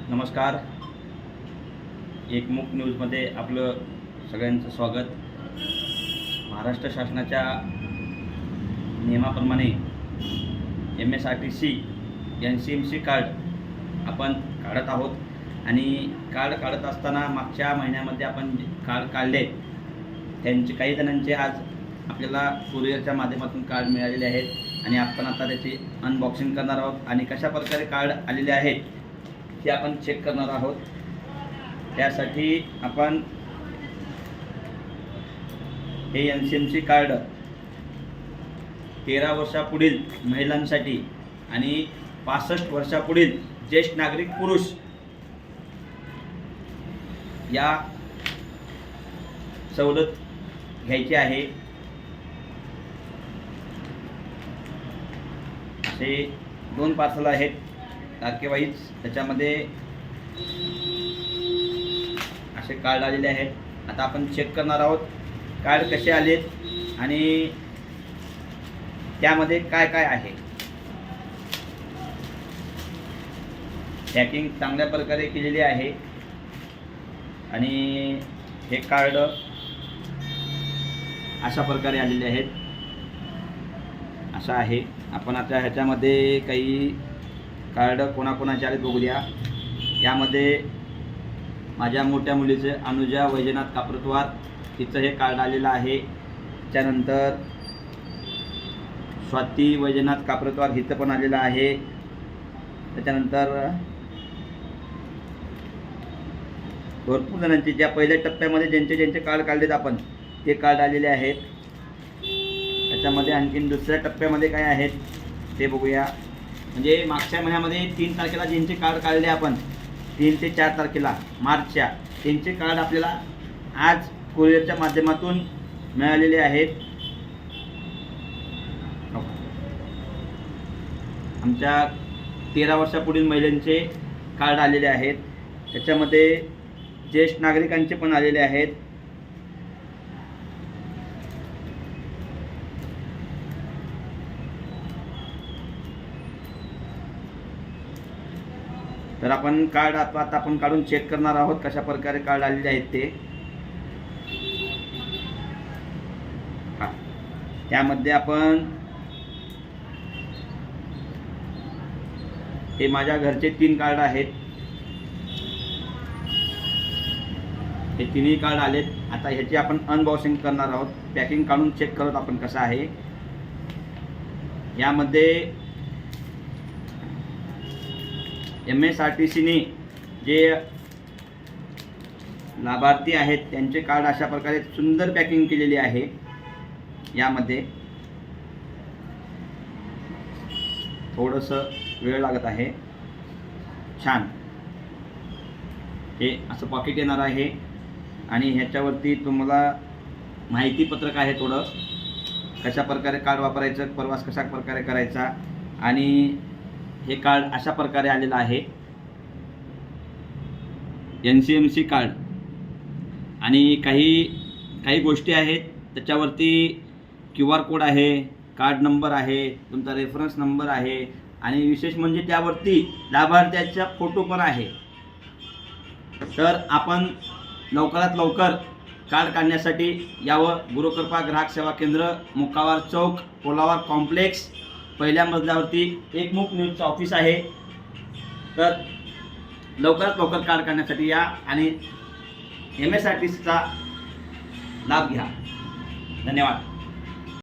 नमस्कार. एकमुख न्यूजमध्ये आपलं सगळ्यांचं स्वागत. महाराष्ट्र शासनाच्या नियमाप्रमाणे MSRTC NCMC कार्ड आपण काढत आहोत आणि कार्ड काढत असताना मागच्या महिन्यामध्ये आपण कार्ड काढले त्यांचे काही जणांचे आज आपल्याला कुरिअरच्या माध्यमातून कार्ड मिळालेले आहेत आणि आपण आता त्याची अनबॉक्सिंग करणार आहोत आणि कशा प्रकारे कार्ड आलेले आहेत हे आपण चेक करणार आहोत. त्यासाठी आपण हे NCMC कार्ड 13 वर्षापुढील महिलांसाठी आणि 65 वर्षापुढील ज्येष्ठ नागरिक पुरुष या सवलत घ्यायची आहे. असे 2 पार्सल आहेत तारखेवाईज. त्याच्यामध्ये असे कार्ड आलेले आहेत. आता आपण चेक करणार आहोत कार्ड कसे आलेत आणि त्यामध्ये काय काय आहे. पॅकिंग चांगल्या प्रकारे केलेली आहे आणि हे कार्ड अशा प्रकारे आलेले आहेत. असं आहे. आपण आता ह्याच्यामध्ये काही कार्ड कोणाकोणाचे आले बघूया. यामध्ये माझ्या मोठ्या मुलीचे अनुजा वैजनाथ काप्रतवार तिचं हे कार्ड आलेलं आहे. त्यानंतर स्वाती वैजनाथ काप्रतवार हिचं पण आलेलं आहे. त्याच्यानंतर भरपूर जणांचे ज्या पहिल्या टप्प्यामध्ये ज्यांचे कार्ड काढलेत आपण ते कार्ड आलेले आहेत. त्याच्यामध्ये आणखीन दुसऱ्या टप्प्यामध्ये काय आहेत ते बघूया. म्हणजे मागच्या महिन्यामध्ये 3 तारखेला ज्यांचे कार्ड काढले आपण 3 ते 4 तारखेला मार्चच्या त्यांचे कार्ड आपल्याला आज कुरिअरच्या माध्यमातून मिळालेले आहेत. आमच्या 13 वर्षापुढील महिलांचे कार्ड आलेले आहेत. त्याच्यामध्ये ज्येष्ठ नागरिकांचे पण आलेले आहेत. तर आपण कार्ड आता आपण काढून चेक करणार आहोत कशा प्रकारे कार्ड आलेले आहेत ते. त्यामध्ये आपण हे माझ्या घरचे 3 कार्ड आहेत. हे 3ही कार्ड आलेत. आता ह्याची आपण अनबॉक्सिंग करणार आहोत. पॅकिंग काढून चेक करत आपण कसं आहे. यामध्ये MSRTCने जे लाभार्थी आहेत त्यांचे कार्ड अशा प्रकारे सुंदर पॅकिंग केलेली आहे. यामध्ये थोडंसं वेळ लागत आहे. छान हे असं पॉकेट येणार आहे आणि ह्याच्यावरती तुम्हाला माहिती पत्रक आहे थोडं कशा प्रकारे कार्ड वापरायचं, प्रवास कशा प्रकारे करायचा आणि हे कार्ड अशा प्रकारे आलेलं आहे NCMC कार्ड. आणि काही गोष्टी आहेत त्याच्यावरती QR कोड आहे, कार्ड नंबर आहे, तुमचा रेफरन्स नंबर आहे आणि विशेष म्हणजे त्यावरती लाभार्थ्याचा फोटो पण आहे. तर आपण लवकरात लवकर कार्ड काढण्यासाठी यावं. गुरुकृपा ग्राहक सेवा केंद्र, मुक्कावार चौक, पोलावार कॉम्प्लेक्स, पहिल्या मजल्यावरती एकमुख न्यूजचं ऑफिस आहे. तर लवकरात लवकर कार्ड काढण्यासाठी या आणि MSRTCचा लाभ घ्या. धन्यवाद.